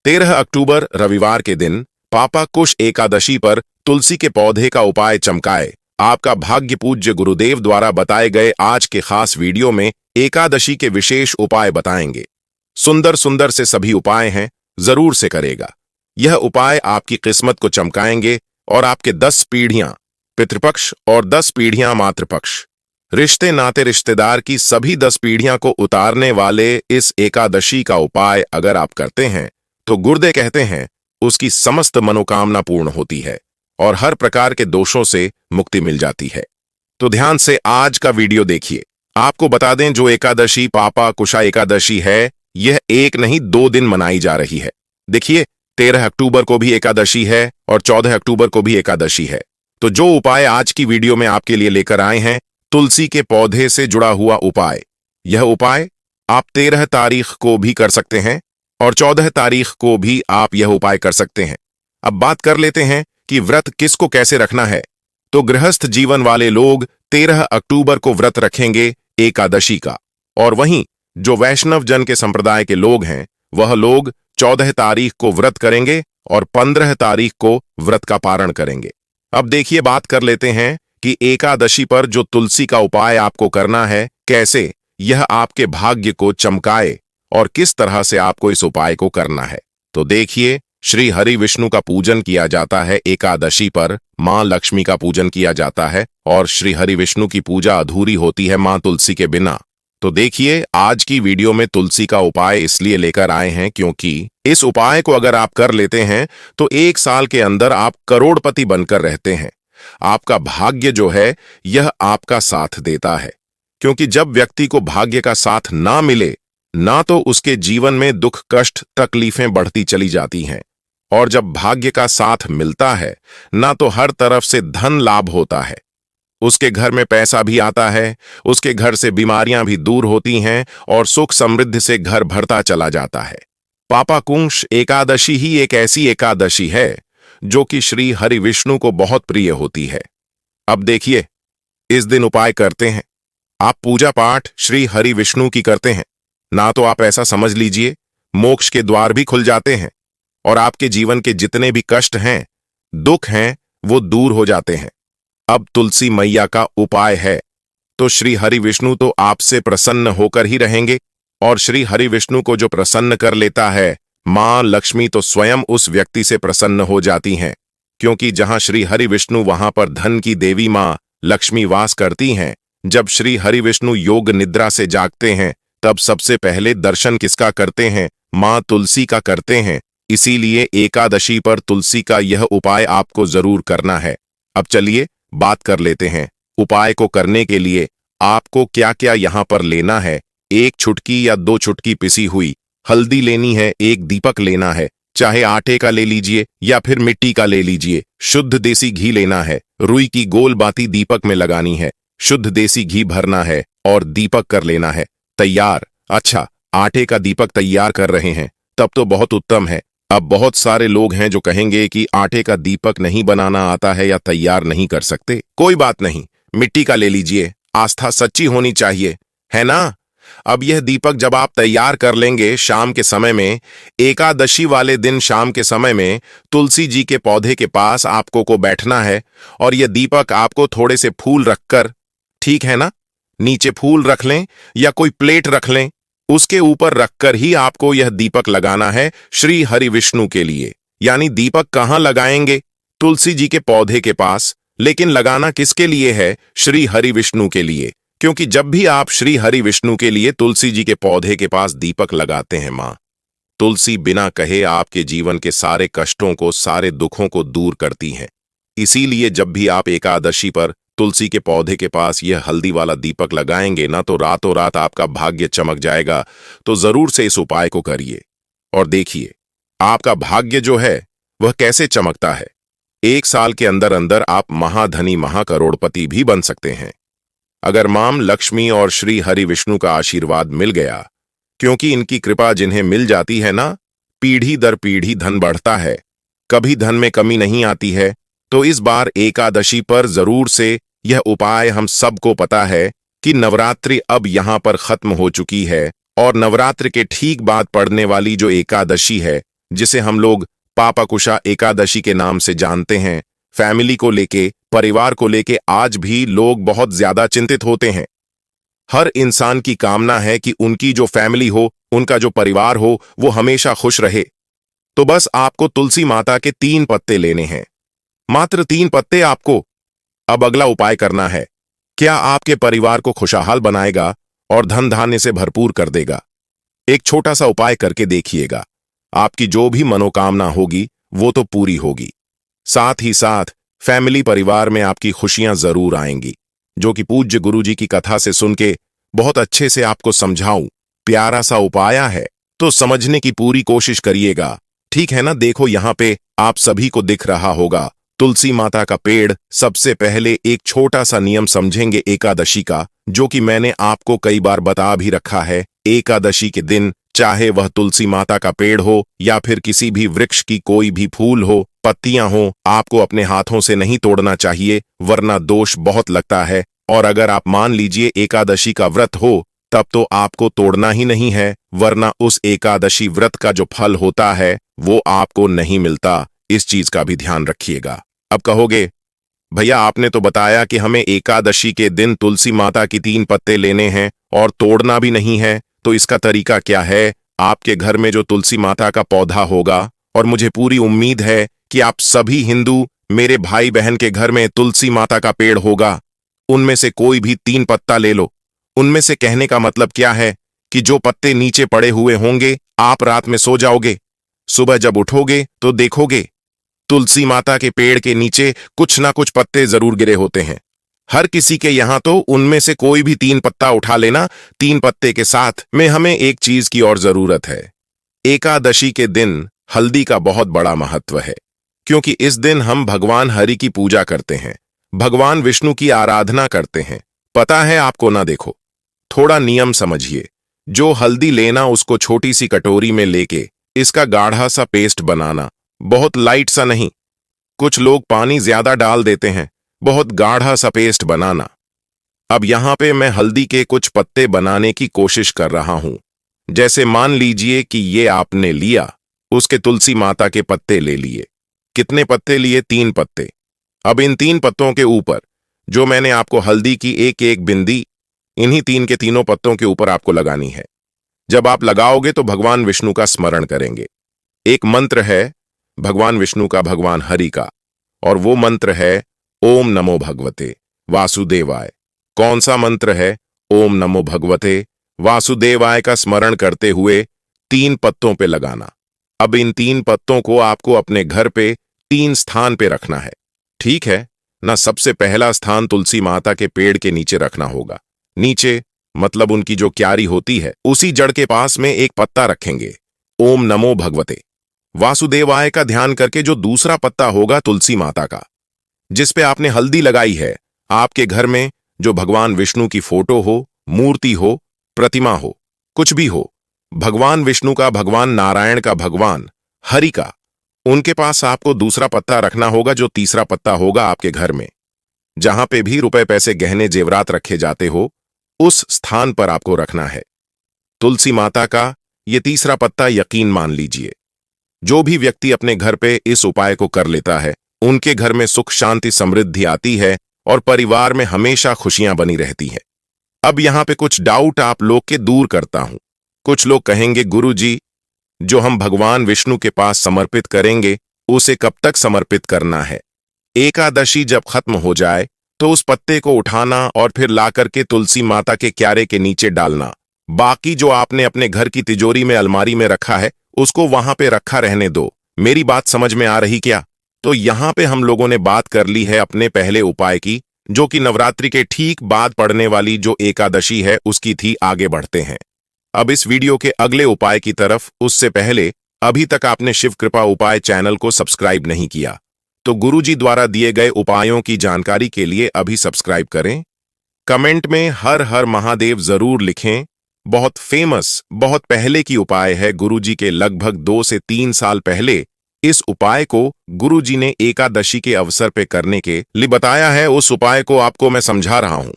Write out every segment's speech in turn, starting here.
13 अक्टूबर रविवार के दिन पापा कुश एकादशी पर तुलसी के पौधे का उपाय चमकाए। आपका भाग्य पूज्य गुरुदेव द्वारा बताए गए आज के खास वीडियो में एकादशी के विशेष उपाय बताएंगे। सुंदर सुंदर से सभी उपाय हैं, जरूर से करेगा। यह उपाय आपकी किस्मत को चमकाएंगे और आपके 10 पीढ़ियां पितृपक्ष और 10 पीढ़ियां मातृपक्ष, रिश्ते नाते रिश्तेदार की सभी 10 पीढ़ियां को उतारने वाले इस एकादशी का उपाय अगर आप करते हैं तो गुरुदेव कहते हैं उसकी समस्त मनोकामना पूर्ण होती है और हर प्रकार के दोषों से मुक्ति मिल जाती है। तो ध्यान से आज का वीडियो देखिए। आपको बता दें, जो एकादशी पापा कुशा एकादशी है, यह 1 नहीं 2 दिन मनाई जा रही है। देखिए, 13 अक्टूबर को भी एकादशी है और 14 अक्टूबर को भी एकादशी है। तो जो उपाय आज की वीडियो में आपके लिए लेकर आए हैं, तुलसी के पौधे से जुड़ा हुआ उपाय। यह उपाय आप 13 तारीख को भी कर सकते हैं और 14 तारीख को भी आप यह उपाय कर सकते हैं। अब बात कर लेते हैं कि व्रत किसको कैसे रखना है। तो गृहस्थ जीवन वाले लोग 13 अक्टूबर को व्रत रखेंगे एकादशी का, और वहीं जो वैष्णव जन के संप्रदाय के लोग हैं वह लोग 14 तारीख को व्रत करेंगे और 15 तारीख को व्रत का पारण करेंगे। अब देखिए, बात कर लेते हैं कि एकादशी पर जो तुलसी का उपाय आपको करना है, कैसे यह आपके भाग्य को चमकाए और किस तरह से आपको इस उपाय को करना है। तो देखिए, श्री हरि विष्णु का पूजन किया जाता है एकादशी पर, मां लक्ष्मी का पूजन किया जाता है और श्री हरि विष्णु की पूजा अधूरी होती है मां तुलसी के बिना। तो देखिए, आज की वीडियो में तुलसी का उपाय इसलिए लेकर आए हैं क्योंकि इस उपाय को अगर आप कर लेते हैं तो 1 साल के अंदर आप करोड़पति बनकर रहते हैं। आपका भाग्य जो है यह आपका साथ देता है, क्योंकि जब व्यक्ति को भाग्य का साथ ना मिले ना तो उसके जीवन में दुख कष्ट तकलीफें बढ़ती चली जाती हैं, और जब भाग्य का साथ मिलता है ना तो हर तरफ से धन लाभ होता है। उसके घर में पैसा भी आता है, उसके घर से बीमारियां भी दूर होती हैं और सुख समृद्धि से घर भरता चला जाता है। पापा कुश एकादशी ही एक ऐसी एकादशी है जो कि श्री हरि विष्णु को बहुत प्रिय होती है। अब देखिए, इस दिन उपाय करते हैं आप पूजा पाठ श्री हरि विष्णु की करते हैं ना, तो आप ऐसा समझ लीजिए मोक्ष के द्वार भी खुल जाते हैं और आपके जीवन के जितने भी कष्ट हैं, दुख हैं, वो दूर हो जाते हैं। अब तुलसी मैया का उपाय है तो श्री हरि विष्णु तो आपसे प्रसन्न होकर ही रहेंगे, और श्री हरि विष्णु को जो प्रसन्न कर लेता है, मां लक्ष्मी तो स्वयं उस व्यक्ति से प्रसन्न हो जाती हैं, क्योंकि जहां श्री हरि विष्णु वहां पर धन की देवी मां लक्ष्मी वास करती हैं। जब श्री हरि विष्णु योग निद्रा से जागते हैं तब सबसे पहले दर्शन किसका करते हैं? मां तुलसी का करते हैं। इसीलिए एकादशी पर तुलसी का यह उपाय आपको जरूर करना है। अब चलिए बात कर लेते हैं। उपाय को करने के लिए आपको क्या क्या यहां पर लेना है। 1 चुटकी या 2 चुटकी पिसी हुई हल्दी लेनी है, 1 दीपक लेना है, चाहे आटे का ले लीजिए या फिर मिट्टी का ले लीजिए। शुद्ध देसी घी लेना है, रुई की गोल बाती दीपक में लगानी है, शुद्ध देसी घी भरना है और दीपक कर लेना है तैयार। अच्छा, आटे का दीपक तैयार कर रहे हैं, तब तो बहुत उत्तम है। अब बहुत सारे लोग हैं जो कहेंगे कि आटे का दीपक नहीं बनाना आता है या तैयार नहीं कर सकते। कोई बात नहीं, मिट्टी का ले लीजिए, आस्था सच्ची होनी चाहिए, है ना। अब यह दीपक जब आप तैयार कर लेंगे शाम के समय में, एकादशी वाले दिन शाम के समय में तुलसी जी के पौधे के पास आपको को बैठना है और यह दीपक आपको थोड़े से फूल रखकर, ठीक है ना, नीचे फूल रख लें या कोई प्लेट रख लें, उसके ऊपर रखकर ही आपको यह दीपक लगाना है श्री हरि विष्णु के लिए। यानी दीपक कहां लगाएंगे? तुलसी जी के पौधे के पास। लेकिन लगाना किसके लिए है? श्री हरि विष्णु के लिए, क्योंकि जब भी आप श्री हरि विष्णु के लिए तुलसी जी के पौधे के पास दीपक लगाते हैं, मां तुलसी बिना कहे आपके जीवन के सारे कष्टों को, सारे दुखों को दूर करती हैं। इसीलिए जब भी आप एकादशी पर तुलसी के पौधे के पास यह हल्दी वाला दीपक लगाएंगे ना, तो रातों रात आपका भाग्य चमक जाएगा। तो जरूर से इस उपाय को करिए और देखिए आपका भाग्य जो है वह कैसे चमकता है। 1 साल के अंदर अंदर आप महाधनी महाकरोड़पति भी बन सकते हैं अगर मां लक्ष्मी और श्री हरि विष्णु का आशीर्वाद मिल गया, क्योंकि इनकी कृपा जिन्हें मिल जाती है ना, पीढ़ी दर पीढ़ी धन बढ़ता है, कभी धन में कमी नहीं आती है। तो इस बार एकादशी पर जरूर से यह उपाय, हम सबको पता है कि नवरात्रि अब यहां पर खत्म हो चुकी है और नवरात्र के ठीक बाद पड़ने वाली जो एकादशी है जिसे हम लोग पापाकुशा एकादशी के नाम से जानते हैं। फैमिली को लेके, परिवार को लेके आज भी लोग बहुत ज्यादा चिंतित होते हैं। हर इंसान की कामना है कि उनकी जो फैमिली हो, उनका जो परिवार हो, वो हमेशा खुश रहे। तो बस आपको तुलसी माता के 3 पत्ते लेने हैं, मात्र 3 पत्ते आपको। अब अगला उपाय करना है। क्या आपके परिवार को खुशहाल बनाएगा और धन धान्य से भरपूर कर देगा। एक छोटा सा उपाय करके देखिएगा, आपकी जो भी मनोकामना होगी वो तो पूरी होगी। साथ ही साथ फैमिली परिवार में आपकी खुशियां जरूर आएंगी, जो कि पूज्य गुरुजी की कथा से सुन के बहुत अच्छे से आपको समझाऊं। प्यारा सा उपाय है, तो समझने की पूरी कोशिश करिएगा, ठीक है ना। देखो यहाँ पे आप सभी को दिख रहा होगा तुलसी माता का पेड़। सबसे पहले एक छोटा सा नियम समझेंगे एकादशी का, जो कि मैंने आपको कई बार बता भी रखा है। एकादशी के दिन चाहे वह तुलसी माता का पेड़ हो या फिर किसी भी वृक्ष की कोई भी फूल हो, पत्तियां हो, आपको अपने हाथों से नहीं तोड़ना चाहिए, वरना दोष बहुत लगता है। और अगर आप मान लीजिए एकादशी का व्रत हो, तब तो आपको तोड़ना ही नहीं है, वरना उस एकादशी व्रत का जो फल होता है वो आपको नहीं मिलता। इस चीज का भी ध्यान रखिएगा। अब कहोगे भैया आपने तो बताया कि हमें एकादशी के दिन तुलसी माता की 3 पत्ते लेने हैं और तोड़ना भी नहीं है, तो इसका तरीका क्या है। आपके घर में जो तुलसी माता का पौधा होगा, और मुझे पूरी उम्मीद है कि आप सभी हिंदू मेरे भाई बहन के घर में तुलसी माता का पेड़ होगा, उनमें से कोई भी 3 पत्ता ले लो। उनमें से कहने का मतलब क्या है कि जो पत्ते नीचे पड़े हुए होंगे, आप रात में सो जाओगे, सुबह जब उठोगे तो देखोगे तुलसी माता के पेड़ के नीचे कुछ ना कुछ पत्ते जरूर गिरे होते हैं। हर किसी के यहां तो उनमें से कोई भी 3 पत्ता उठा लेना। 3 पत्ते के साथ में हमें एक चीज की और जरूरत है। एकादशी के दिन हल्दी का बहुत बड़ा महत्व है, क्योंकि इस दिन हम भगवान हरि की पूजा करते हैं, भगवान विष्णु की आराधना करते हैं। पता है आपको ना। देखो, थोड़ा नियम समझिए। जो हल्दी लेना उसको छोटी सी कटोरी में लेके इसका गाढ़ा सा पेस्ट बनाना, बहुत लाइट सा नहीं। कुछ लोग पानी ज्यादा डाल देते हैं, बहुत गाढ़ा सा पेस्ट बनाना। अब यहां पे मैं हल्दी के कुछ पत्ते बनाने की कोशिश कर रहा हूं। जैसे मान लीजिए कि ये आपने लिया, उसके तुलसी माता के पत्ते ले लिए। कितने पत्ते लिए? 3 पत्ते। अब इन 3 पत्तों के ऊपर जो मैंने आपको हल्दी की एक एक बिंदी इन्हीं 3 के तीनों पत्तों के ऊपर आपको लगानी है। जब आप लगाओगे तो भगवान विष्णु का स्मरण करेंगे। एक मंत्र है भगवान विष्णु का, भगवान हरि का, और वो मंत्र है ओम नमो भगवते वासुदेवाय। कौन सा मंत्र है? ओम नमो भगवते वासुदेवाय का स्मरण करते हुए 3 पत्तों पे लगाना। अब इन 3 पत्तों को आपको अपने घर पे 3 स्थान पे रखना है, ठीक है ना। सबसे पहला स्थान तुलसी माता के पेड़ के नीचे रखना होगा। नीचे मतलब उनकी जो क्यारी होती है, उसी जड़ के पास में एक पत्ता रखेंगे, ओम नमो भगवते वासुदेवाय का ध्यान करके। जो दूसरा पत्ता होगा तुलसी माता का, जिस पे आपने हल्दी लगाई है, आपके घर में जो भगवान विष्णु की फोटो हो, मूर्ति हो, प्रतिमा हो, कुछ भी हो, भगवान विष्णु का, भगवान नारायण का, भगवान हरि का, उनके पास आपको दूसरा पत्ता रखना होगा। जो तीसरा पत्ता होगा आपके घर में, जहां पे भी रुपए पैसे गहने जेवरात रखे जाते हो, उस स्थान पर आपको रखना है तुलसी माता का ये तीसरा पत्ता। यकीन मान लीजिए, जो भी व्यक्ति अपने घर पे इस उपाय को कर लेता है, उनके घर में सुख शांति समृद्धि आती है और परिवार में हमेशा खुशियां बनी रहती हैं। अब यहां पे कुछ डाउट आप लोग के दूर करता हूं। कुछ लोग कहेंगे गुरुजी, जो हम भगवान विष्णु के पास समर्पित करेंगे, उसे कब तक समर्पित करना है? एकादशी जब खत्म हो जाए तो उस पत्ते को उठाना और फिर ला करके तुलसी माता के क्यारे के नीचे डालना। बाकी जो आपने अपने घर की तिजोरी में, अलमारी में रखा है, उसको वहां पे रखा रहने दो। मेरी बात समझ में आ रही क्या? तो यहां पे हम लोगों ने बात कर ली है अपने पहले उपाय की, जो कि नवरात्रि के ठीक बाद पड़ने वाली जो एकादशी है उसकी थी। आगे बढ़ते हैं अब इस वीडियो के अगले उपाय की तरफ। उससे पहले अभी तक आपने शिव कृपा उपाय चैनल को सब्सक्राइब नहीं किया, तो गुरुजी द्वारा दिए गए उपायों की जानकारी के लिए अभी सब्सक्राइब करें। कमेंट में हर हर महादेव जरूर लिखें। बहुत फेमस, बहुत पहले की उपाय है। गुरुजी के लगभग 2 से 3 साल पहले इस उपाय को गुरुजी ने एकादशी के अवसर पे करने के लिए बताया है। उस उपाय को आपको मैं समझा रहा हूं,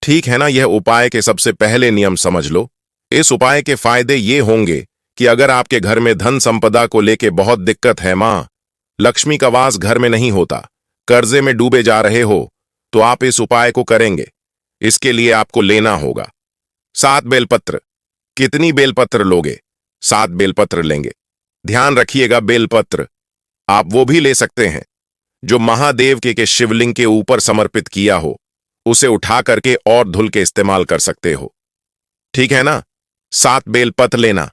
ठीक है ना। यह उपाय के सबसे पहले नियम समझ लो। इस उपाय के फायदे ये होंगे कि अगर आपके घर में धन संपदा को लेके बहुत दिक्कत है, मां लक्ष्मी का वास घर में नहीं होता, कर्जे में डूबे जा रहे हो, तो आप इस उपाय को करेंगे। इसके लिए आपको लेना होगा 7 बेलपत्र। कितनी बेलपत्र लोगे? 7 बेलपत्र लेंगे। ध्यान रखिएगा, बेलपत्र आप वो भी ले सकते हैं जो महादेव के शिवलिंग के ऊपर समर्पित किया हो, उसे उठा करके और धुल के इस्तेमाल कर सकते हो। ठीक है ना? 7 बेलपत्र लेना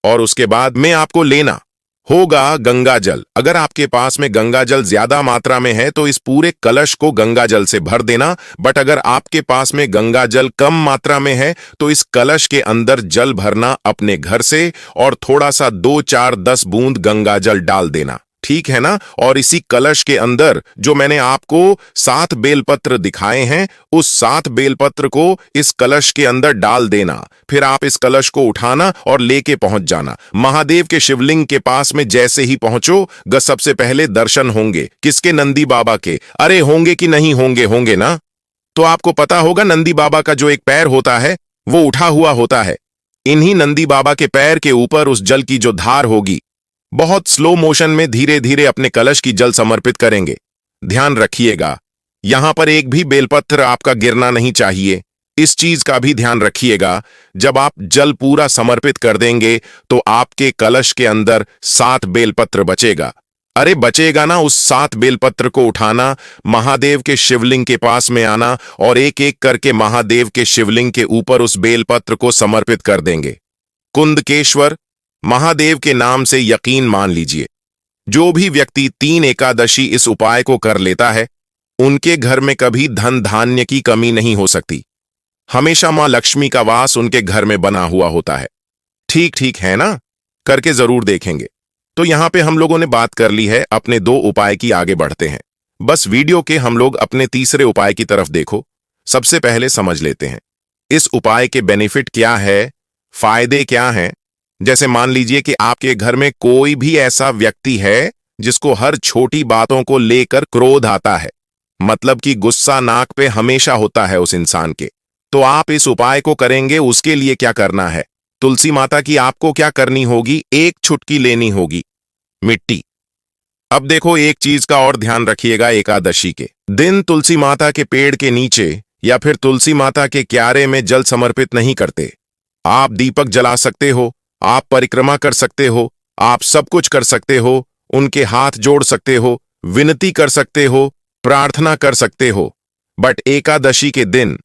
और उसके बाद में आपको लेना होगा गंगा जल। अगर आपके पास में गंगा जल ज्यादा मात्रा में है तो इस पूरे कलश को गंगा जल से भर देना। बट अगर आपके पास में गंगा जल कम मात्रा में है तो इस कलश के अंदर जल भरना अपने घर से और थोड़ा सा 2, 4, 10 बूंद गंगा जल डाल देना। ठीक है ना? और इसी कलश के अंदर जो मैंने आपको 7 बेलपत्र दिखाए हैं, उस 7 बेलपत्र को इस कलश के अंदर डाल देना। फिर आप इस कलश को उठाना और लेके पहुंच जाना महादेव के शिवलिंग के पास में। जैसे ही पहुंचो सबसे पहले दर्शन होंगे किसके? नंदी बाबा के। अरे होंगे कि नहीं होंगे? होंगे ना? तो आपको पता होगा नंदी बाबा का जो एक पैर होता है वो उठा हुआ होता है। इन्हीं नंदी बाबा के पैर के ऊपर उस जल की जो धार होगी, बहुत स्लो मोशन में धीरे धीरे अपने कलश की जल समर्पित करेंगे। ध्यान रखिएगा, यहां पर एक भी बेलपत्र आपका गिरना नहीं चाहिए। इस चीज का भी ध्यान रखिएगा। जब आप जल पूरा समर्पित कर देंगे तो आपके कलश के अंदर 7 बेलपत्र बचेगा। अरे बचेगा ना? उस 7 बेलपत्र को उठाना, महादेव के शिवलिंग के पास में आना और एक एक करके महादेव के शिवलिंग के ऊपर उस बेलपत्र को समर्पित कर देंगे। कुंदकेश्वर महादेव के नाम से यकीन मान लीजिए, जो भी व्यक्ति 3 एकादशी इस उपाय को कर लेता है, उनके घर में कभी धन धान्य की कमी नहीं हो सकती। हमेशा मां लक्ष्मी का वास उनके घर में बना हुआ होता है। ठीक है ना? करके जरूर देखेंगे। तो यहां पे हम लोगों ने बात कर ली है अपने 2 उपाय की। आगे बढ़ते हैं। बस वीडियो के हम लोग अपने तीसरे उपाय की तरफ देखो। सबसे पहले समझ लेते हैं इस उपाय के बेनिफिट क्या है, फायदे क्या हैं। जैसे मान लीजिए कि आपके घर में कोई भी ऐसा व्यक्ति है जिसको हर छोटी बातों को लेकर क्रोध आता है, मतलब कि गुस्सा नाक पे हमेशा होता है उस इंसान के, तो आप इस उपाय को करेंगे। उसके लिए क्या करना है? तुलसी माता की आपको क्या करनी होगी? एक चुटकी लेनी होगी मिट्टी। अब देखो, एक चीज का और ध्यान रखिएगा, एकादशी के दिन तुलसी माता के पेड़ के नीचे या फिर तुलसी माता के क्यारे में जल समर्पित नहीं करते। आप दीपक जला सकते हो, आप परिक्रमा कर सकते हो, आप सब कुछ कर सकते हो, उनके हाथ जोड़ सकते हो, विनती कर सकते हो, प्रार्थना कर सकते हो। बट एकादशी के दिन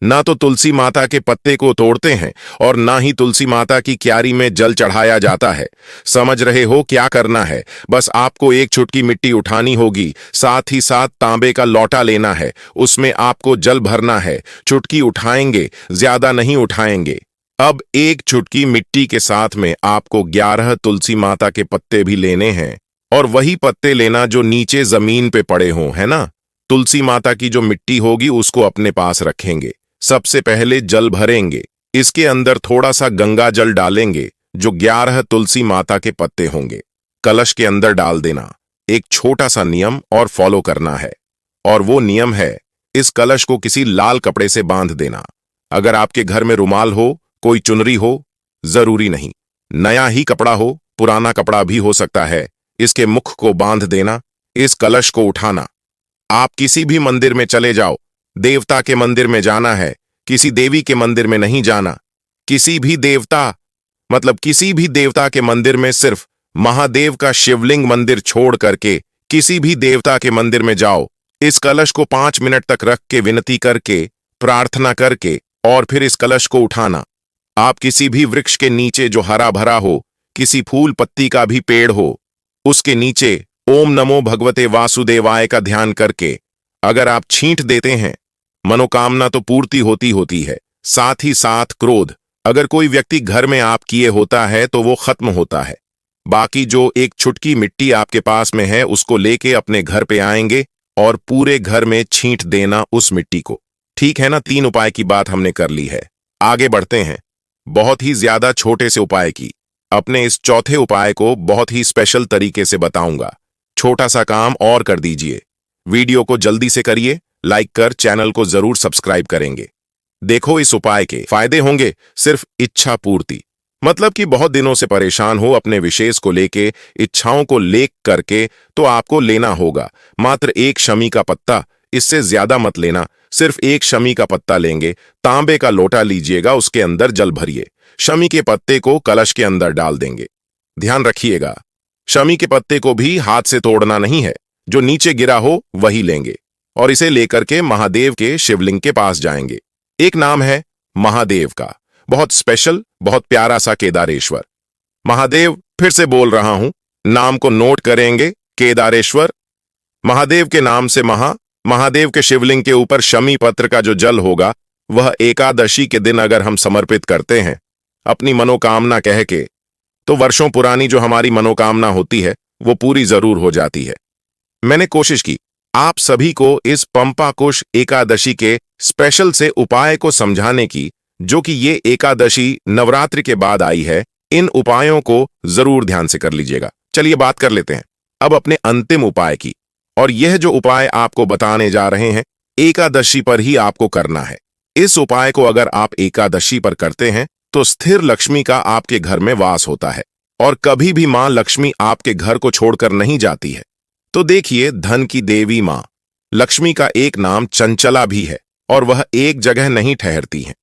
ना तो तुलसी माता के पत्ते को तोड़ते हैं और ना ही तुलसी माता की क्यारी में जल चढ़ाया जाता है। समझ रहे हो क्या करना है? बस आपको एक चुटकी मिट्टी उठानी होगी, साथ ही साथ तांबे का लोटा लेना है, उसमें आपको जल भरना है। चुटकी उठाएंगे, ज्यादा नहीं उठाएंगे। अब एक चुटकी मिट्टी के साथ में आपको 11 तुलसी माता के पत्ते भी लेने हैं और वही पत्ते लेना जो नीचे जमीन पे पड़े हों, है ना? तुलसी माता की जो मिट्टी होगी उसको अपने पास रखेंगे। सबसे पहले जल भरेंगे, इसके अंदर थोड़ा सा गंगा जल डालेंगे जो 11 तुलसी माता के पत्ते होंगे, कलश के अंदर डाल देना। एक छोटा सा नियम और फॉलो करना है, और वो नियम है इस कलश को किसी लाल कपड़े से बांध देना। अगर आपके घर में रुमाल हो, कोई चुनरी हो, जरूरी नहीं, नया ही कपड़ा हो, पुराना कपड़ा भी हो सकता है, इसके मुख को बांध देना। इस कलश को उठाना, आप किसी भी मंदिर में चले जाओ, देवता के मंदिर में जाना है, किसी देवी के मंदिर में नहीं जाना। किसी भी देवता, मतलब किसी भी देवता के मंदिर में सिर्फ महादेव का शिवलिंग मंदिर छोड़ करके किसी भी देवता के मंदिर में जाओ। इस कलश को 5 मिनट तक रख के विनती करके, प्रार्थना करके और फिर इस कलश को उठाना। आप किसी भी वृक्ष के नीचे जो हरा भरा हो, किसी फूल पत्ती का भी पेड़ हो, उसके नीचे ओम नमो भगवते वासुदेवाय का ध्यान करके अगर आप छींट देते हैं, मनोकामना तो पूर्ति होती है। साथ ही साथ क्रोध अगर कोई व्यक्ति घर में आप किए होता है तो वो खत्म होता है। बाकी जो एक चुटकी मिट्टी आपके पास में है उसको लेके अपने घर पे आएंगे और पूरे घर में छींट देना उस मिट्टी को। ठीक है ना? 3 उपाय की बात हमने कर ली है। आगे बढ़ते हैं। बहुत ही ज्यादा छोटे से उपाय की अपने इस चौथे उपाय को बहुत ही स्पेशल तरीके से बताऊंगा। छोटा सा काम और कर दीजिए, वीडियो को जल्दी से करिए, लाइक कर चैनल को जरूर सब्सक्राइब करेंगे। देखो, इस उपाय के फायदे होंगे सिर्फ इच्छा पूर्ति, मतलब कि बहुत दिनों से परेशान हो अपने विशेष को लेके, इच्छाओं को लेक करके, तो आपको लेना होगा मात्र एक शमी का पत्ता। इससे ज्यादा मत लेना, सिर्फ एक शमी का पत्ता लेंगे। तांबे का लोटा लीजिएगा, उसके अंदर जल भरिए। शमी के पत्ते को कलश के अंदर डाल देंगे। ध्यान रखिएगा, शमी के पत्ते को भी हाथ से तोड़ना नहीं है, जो नीचे गिरा हो वही लेंगे और इसे लेकर के महादेव के शिवलिंग के पास जाएंगे। एक नाम है महादेव का, बहुत स्पेशल, बहुत प्यारा सा, केदारेश्वर। महादेव, फिर से बोल रहा हूं, नाम को नोट करेंगे, केदारेश्वर। महादेव के नाम से महादेव के शिवलिंग के ऊपर शमी पत्र का जो जल होगा, वह एकादशी के दिन अगर हम समर्पित करते हैं अपनी मनोकामना कह के, तो वर्षों पुरानी जो हमारी मनोकामना होती है वो पूरी जरूर हो जाती है। मैंने कोशिश की आप सभी को इस पंपाकुश एकादशी के स्पेशल से उपाय को समझाने की, जो कि ये एकादशी नवरात्रि के बाद आई है। इन उपायों को जरूर ध्यान से कर लीजिएगा। चलिए बात कर लेते हैं अब अपने अंतिम उपाय की, और यह जो उपाय आपको बताने जा रहे हैं एकादशी पर ही आपको करना है। इस उपाय को अगर आप एकादशी पर करते हैं तो स्थिर लक्ष्मी का आपके घर में वास होता है और कभी भी मां लक्ष्मी आपके घर को छोड़कर नहीं जाती है। तो देखिए, धन की देवी मां लक्ष्मी का एक नाम चंचला भी है और वह एक जगह नहीं ठहरती हैं।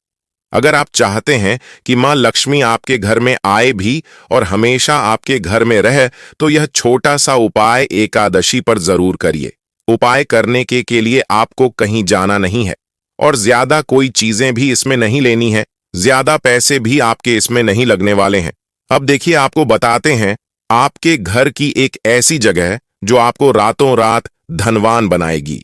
अगर आप चाहते हैं कि मां लक्ष्मी आपके घर में आए भी और हमेशा आपके घर में रहे, तो यह छोटा सा उपाय एकादशी पर जरूर करिए। उपाय करने के लिए आपको कहीं जाना नहीं है और ज्यादा कोई चीजें भी इसमें नहीं लेनी है, ज्यादा पैसे भी आपके इसमें नहीं लगने वाले हैं। अब देखिए, आपको बताते हैं आपके घर की एक ऐसी जगह जो आपको रातों रात धनवान बनाएगी।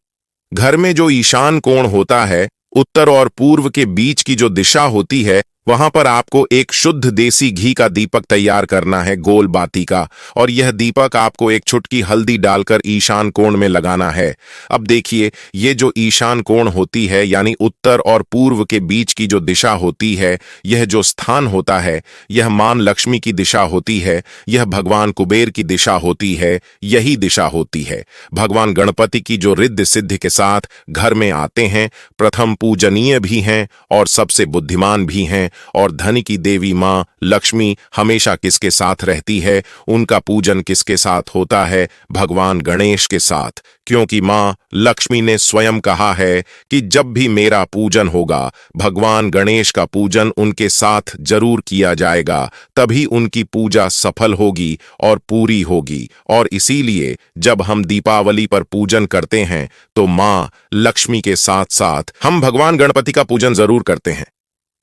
घर में जो ईशान कोण होता है, उत्तर और पूर्व के बीच की जो दिशा होती है, वहां पर आपको एक शुद्ध देसी घी का दीपक तैयार करना है, गोल बाती का, और यह दीपक आपको एक चुटकी हल्दी डालकर ईशान कोण में लगाना है। अब देखिए, ये जो ईशान कोण होती है, यानी उत्तर और पूर्व के बीच की जो दिशा होती है, यह जो स्थान होता है, यह मां लक्ष्मी की दिशा होती है, यह भगवान कुबेर की दिशा होती है, यही दिशा होती है। भगवान गणपति की जो रिद्धि सिद्धि के साथ घर में आते हैं, प्रथम पूजनीय भी हैं और सबसे बुद्धिमान भी हैं। और धन की देवी मां लक्ष्मी हमेशा किसके साथ रहती है? उनका पूजन किसके साथ होता है? भगवान गणेश के साथ, क्योंकि मां लक्ष्मी ने स्वयं कहा है कि जब भी मेरा पूजन होगा, भगवान गणेश का पूजन उनके साथ जरूर किया जाएगा, तभी उनकी पूजा सफल होगी और पूरी होगी। और इसीलिए जब हम दीपावली पर पूजन करते हैं तो मां लक्ष्मी के साथ साथ हम भगवान गणपति का पूजन जरूर करते हैं।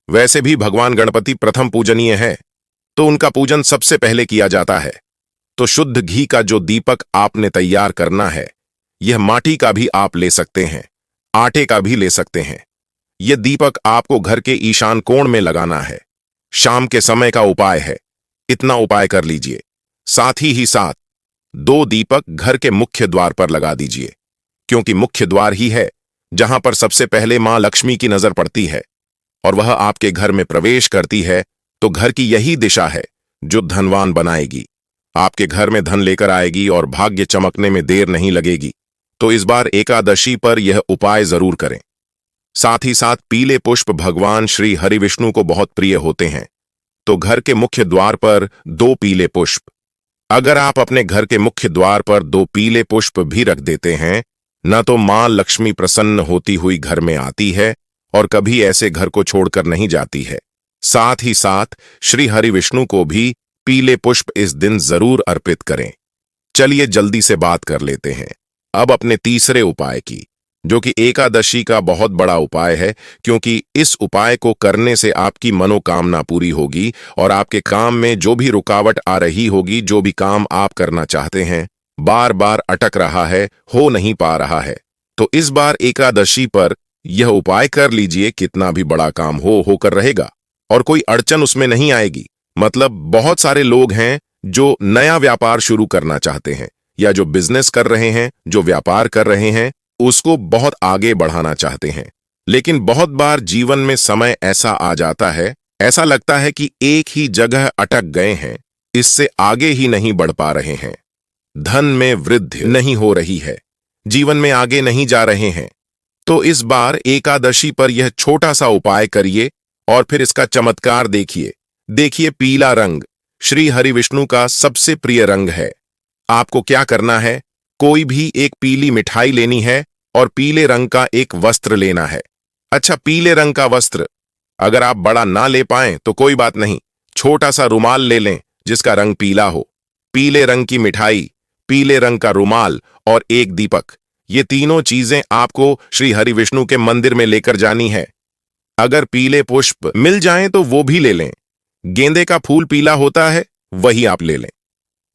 वैसे भी भगवान गणपति प्रथम पूजनीय है, तो उनका पूजन सबसे पहले किया जाता है। तो शुद्ध घी का जो दीपक आपने तैयार करना है, यह माटी का भी आप ले सकते हैं, आटे का भी ले सकते हैं। यह दीपक आपको घर के ईशान कोण में लगाना है। शाम के समय का उपाय है, इतना उपाय कर लीजिए। साथ ही साथ 2 दीपक घर के मुख्य द्वार पर लगा दीजिए, क्योंकि मुख्य द्वार ही है जहां पर सबसे पहले मां लक्ष्मी की नजर पड़ती है और वह आपके घर में प्रवेश करती है। तो घर की यही दिशा है जो धनवान बनाएगी, आपके घर में धन लेकर आएगी और भाग्य चमकने में देर नहीं लगेगी। तो इस बार एकादशी पर यह उपाय जरूर करें। साथ ही साथ पीले पुष्प भगवान श्री हरि विष्णु को बहुत प्रिय होते हैं, तो घर के मुख्य द्वार पर 2 पीले पुष्प, अगर आप अपने घर के मुख्य द्वार पर 2 पीले पुष्प भी रख देते हैं, न तो मां लक्ष्मी प्रसन्न होती हुई घर में आती है और कभी ऐसे घर को छोड़कर नहीं जाती है। साथ ही साथ श्री हरि विष्णु को भी पीले पुष्प इस दिन जरूर अर्पित करें। चलिए जल्दी से बात कर लेते हैं अब अपने तीसरे उपाय की, जो कि एकादशी का बहुत बड़ा उपाय है, क्योंकि इस उपाय को करने से आपकी मनोकामना पूरी होगी और आपके काम में जो भी रुकावट आ रही होगी, जो भी काम आप करना चाहते हैं, बार बार अटक रहा है, हो नहीं पा रहा है, तो इस बार एकादशी पर यह उपाय कर लीजिए। कितना भी बड़ा काम होकर रहेगा और कोई अड़चन उसमें नहीं आएगी। मतलब बहुत सारे लोग हैं जो नया व्यापार शुरू करना चाहते हैं, या जो बिजनेस कर रहे हैं, जो व्यापार कर रहे हैं, उसको बहुत आगे बढ़ाना चाहते हैं, लेकिन बहुत बार जीवन में समय ऐसा आ जाता है, ऐसा लगता है कि एक ही जगह अटक गए हैं, इससे आगे ही नहीं बढ़ पा रहे हैं, धन में वृद्धि नहीं हो रही है, जीवन में आगे नहीं जा रहे हैं। तो इस बार एकादशी पर यह छोटा सा उपाय करिए और फिर इसका चमत्कार देखिए। देखिए, पीला रंग श्री हरि विष्णु का सबसे प्रिय रंग है। आपको क्या करना है, कोई भी एक पीली मिठाई लेनी है और पीले रंग का एक वस्त्र लेना है। अच्छा, पीले रंग का वस्त्र अगर आप बड़ा ना ले पाएं तो कोई बात नहीं, छोटा सा रुमाल ले लें जिसका रंग पीला हो। पीले रंग की मिठाई, पीले रंग का रुमाल और एक दीपक, ये तीनों चीजें आपको श्री हरि विष्णु के मंदिर में लेकर जानी है। अगर पीले पुष्प मिल जाएं तो वो भी ले लें। गेंदे का फूल पीला होता है, वही आप ले लें।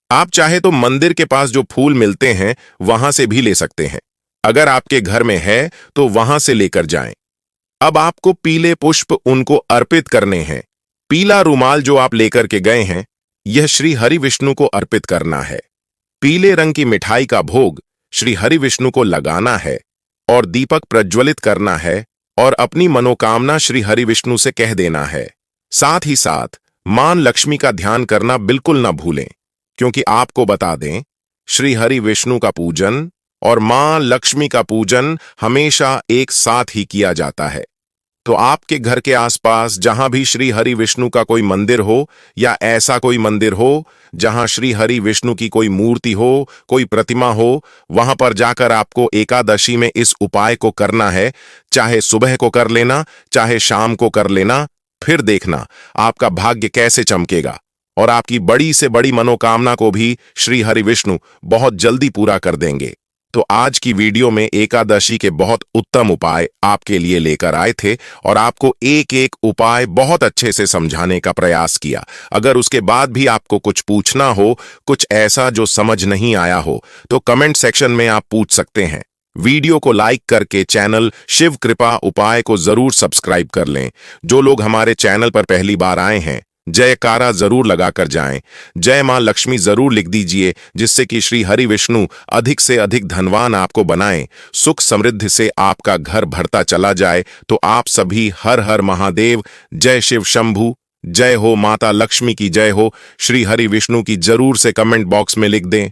आप चाहे तो मंदिर के पास जो फूल मिलते हैं वहां से भी ले सकते हैं। अगर आपके घर में है तो वहां से लेकर जाएं। अब आपको पीले पुष्प उनको अर्पित करने हैं। पीला रुमाल जो आप लेकर के गए हैं, यह श्री हरि विष्णु को अर्पित करना है। पीले रंग की मिठाई का भोग श्री हरि विष्णु को लगाना है और दीपक प्रज्वलित करना है और अपनी मनोकामना श्री हरि विष्णु से कह देना है। साथ ही साथ मां लक्ष्मी का ध्यान करना बिल्कुल ना भूलें, क्योंकि आपको बता दें, श्री हरि विष्णु का पूजन और मां लक्ष्मी का पूजन हमेशा एक साथ ही किया जाता है। तो आपके घर के आसपास जहां भी श्री हरि विष्णु का कोई मंदिर हो या ऐसा कोई मंदिर हो जहां श्री हरि विष्णु की कोई मूर्ति हो, कोई प्रतिमा हो, वहां पर जाकर आपको एकादशी में इस उपाय को करना है। चाहे सुबह को कर लेना, चाहे शाम को कर लेना, फिर देखना आपका भाग्य कैसे चमकेगा और आपकी बड़ी से बड़ी मनोकामना को भी श्री हरि विष्णु बहुत जल्दी पूरा कर देंगे। तो आज की वीडियो में एकादशी के बहुत उत्तम उपाय आपके लिए लेकर आए थे और आपको एक एक उपाय बहुत अच्छे से समझाने का प्रयास किया। अगर उसके बाद भी आपको कुछ पूछना हो, कुछ ऐसा जो समझ नहीं आया हो, तो कमेंट सेक्शन में आप पूछ सकते हैं। वीडियो को लाइक करके चैनल शिव कृपा उपाय को जरूर सब्सक्राइब कर लें। जो लोग हमारे चैनल पर पहली बार आए हैं, जयकारा जरूर लगाकर जाएं। जय मां लक्ष्मी जरूर लिख दीजिए, जिससे कि श्री हरि विष्णु अधिक से अधिक धनवान आपको बनाएं, सुख समृद्धि से आपका घर भरता चला जाए। तो आप सभी हर हर महादेव, जय शिव शंभू, जय हो माता लक्ष्मी की जय हो, श्री हरि विष्णु की जरूर से कमेंट बॉक्स में लिख दें।